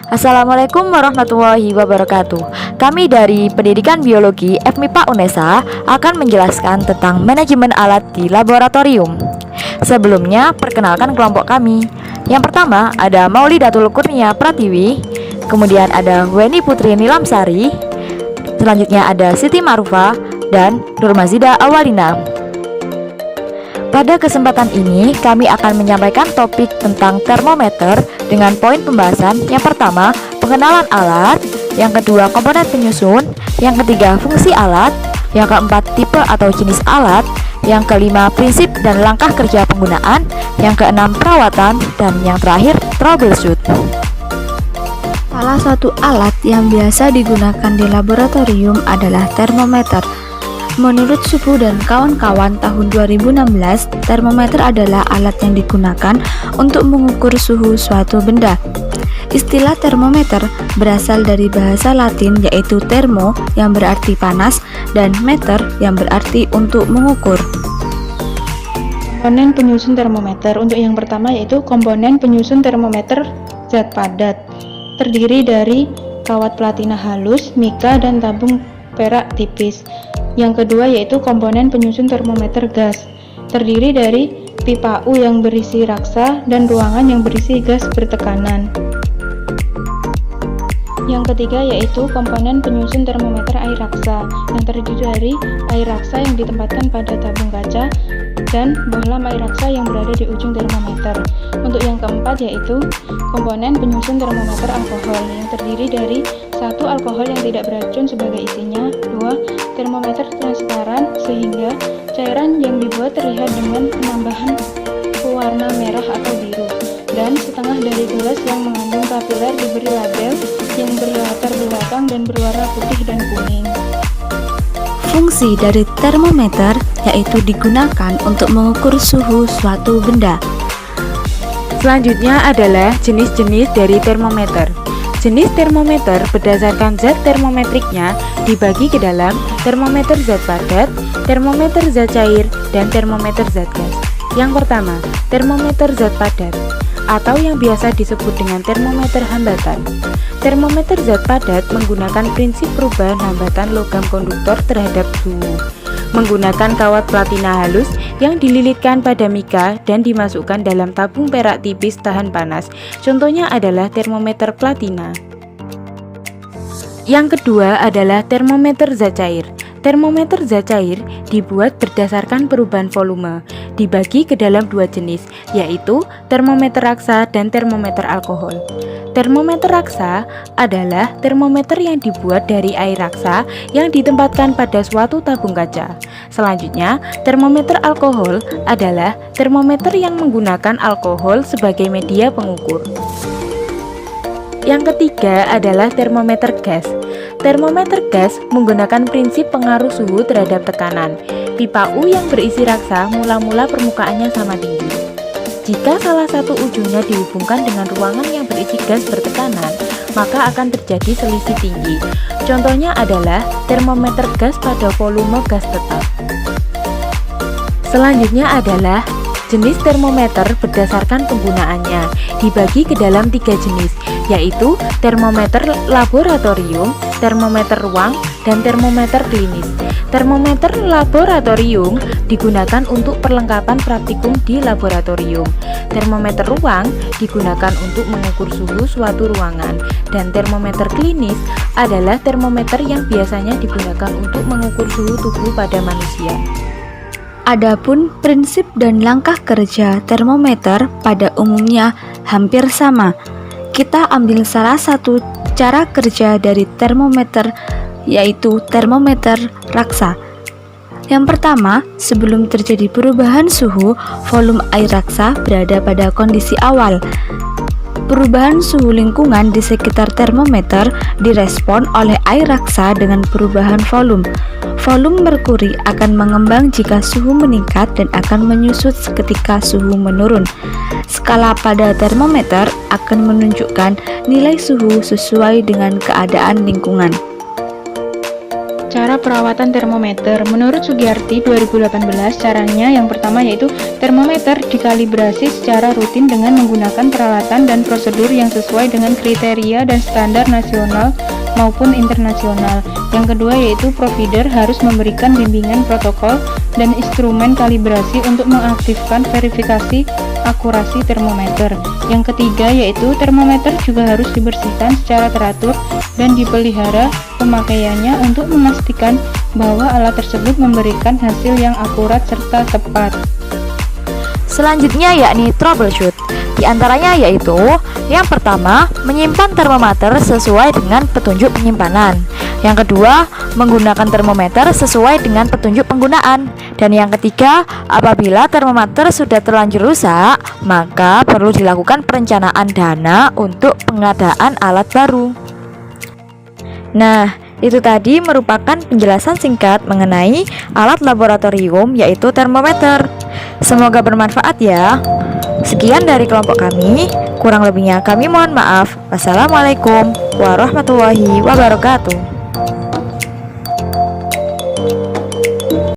Assalamualaikum warahmatullahi wabarakatuh. Kami dari Pendidikan Biologi FMIPA UNESA akan menjelaskan tentang manajemen alat di laboratorium. Sebelumnya, perkenalkan kelompok kami. Yang pertama ada Maulidatul Kurnia Pratiwi, kemudian ada Weni Putri Nilamsari, selanjutnya ada Siti Marufa dan Nurmazida Awalina. Pada kesempatan ini, kami akan menyampaikan topik tentang termometer dengan poin pembahasan. Yang pertama, pengenalan alat. Yang kedua, komponen penyusun. Yang ketiga, fungsi alat. Yang keempat, tipe atau jenis alat. Yang kelima, prinsip dan langkah kerja penggunaan. Yang keenam, perawatan. Dan yang terakhir, troubleshoot. Salah satu alat yang biasa digunakan di laboratorium adalah termometer. Menurut Sufu dan kawan-kawan tahun 2016, termometer adalah alat yang digunakan untuk mengukur suhu suatu benda. Istilah termometer berasal dari bahasa Latin yaitu thermo yang berarti panas dan meter yang berarti untuk mengukur. Komponen penyusun termometer. Untuk yang pertama yaitu komponen penyusun termometer zat padat. Terdiri dari kawat platina halus, mika, dan tabung perak tipis. Yang kedua yaitu komponen penyusun termometer gas, terdiri dari pipa U yang berisi raksa dan ruangan yang berisi gas bertekanan. Yang ketiga yaitu komponen penyusun termometer air raksa, yang terdiri dari air raksa yang ditempatkan pada tabung kaca dan bohlam air raksa yang berada di ujung termometer. Untuk yang keempat yaitu komponen penyusun termometer alkohol, yang terdiri dari 1. Alkohol yang tidak beracun sebagai isinya. 2. Termometer transparan sehingga cairan yang dibuat terlihat dengan penambahan pewarna merah atau biru, dan setengah dari gelas yang mengandung kapiler diberi label yang berlatar belakang dan berwarna putih dan kuning. Fungsi dari termometer yaitu digunakan untuk mengukur suhu suatu benda. Selanjutnya adalah jenis-jenis dari termometer. Jenis termometer berdasarkan zat termometriknya dibagi ke dalam termometer zat padat, termometer zat cair, dan termometer zat gas. Yang pertama, termometer zat padat atau yang biasa disebut dengan termometer hambatan. Termometer zat padat menggunakan prinsip perubahan hambatan logam konduktor terhadap suhu, menggunakan kawat platina halus yang dililitkan pada mika dan dimasukkan dalam tabung perak tipis tahan panas. Contohnya adalah termometer platina. Yang kedua adalah termometer zat cair. Termometer zat cair dibuat berdasarkan perubahan volume, dibagi ke dalam dua jenis, yaitu termometer raksa dan termometer alkohol. Termometer raksa adalah termometer yang dibuat dari air raksa yang ditempatkan pada suatu tabung kaca. Selanjutnya, termometer alkohol adalah termometer yang menggunakan alkohol sebagai media pengukur. Yang ketiga adalah termometer gas. Termometer gas menggunakan prinsip pengaruh suhu terhadap tekanan. Pipa U yang berisi raksa mula-mula permukaannya sama tinggi. Jika salah satu ujungnya dihubungkan dengan ruangan yang berisi gas bertekanan, maka akan terjadi selisih tinggi. Contohnya adalah termometer gas pada volume gas tetap. Selanjutnya adalah jenis termometer berdasarkan penggunaannya, dibagi ke dalam 3 jenis, yaitu termometer laboratorium, termometer ruang, dan termometer klinis. Termometer laboratorium digunakan untuk perlengkapan praktikum di laboratorium. Termometer ruang digunakan untuk mengukur suhu suatu ruangan, dan termometer klinis adalah termometer yang biasanya digunakan untuk mengukur suhu tubuh pada manusia. Adapun prinsip dan langkah kerja termometer pada umumnya hampir sama. Kita ambil salah satu cara kerja dari termometer, yaitu termometer raksa. Yang pertama, sebelum terjadi perubahan suhu, volume air raksa berada pada kondisi awal. Perubahan suhu lingkungan di sekitar termometer direspon oleh air raksa dengan perubahan volume. Volume merkuri akan mengembang jika suhu meningkat dan akan menyusut ketika suhu menurun. Skala pada termometer akan menunjukkan nilai suhu sesuai dengan keadaan lingkungan. Cara perawatan termometer. Menurut Sugiyarti 2018, caranya yang pertama yaitu termometer dikalibrasi secara rutin dengan menggunakan peralatan dan prosedur yang sesuai dengan kriteria dan standar nasional maupun internasional. Yang kedua yaitu provider harus memberikan bimbingan protokol dan instrumen kalibrasi untuk mengaktifkan verifikasi akurasi termometer. Yang ketiga yaitu termometer juga harus dibersihkan secara teratur dan dipelihara pemakaiannya untuk memastikan bahwa alat tersebut memberikan hasil yang akurat serta tepat. Selanjutnya yakni troubleshoot. Di antaranya yaitu yang pertama, menyimpan termometer sesuai dengan petunjuk penyimpanan. Yang kedua, menggunakan termometer sesuai dengan petunjuk penggunaan. Dan yang ketiga, apabila termometer sudah terlanjur rusak, maka perlu dilakukan perencanaan dana untuk pengadaan alat baru. Nah, itu tadi merupakan penjelasan singkat mengenai alat laboratorium yaitu termometer. Semoga bermanfaat ya. Sekian dari kelompok kami, kurang lebihnya kami mohon maaf. Wassalamualaikum warahmatullahi wabarakatuh.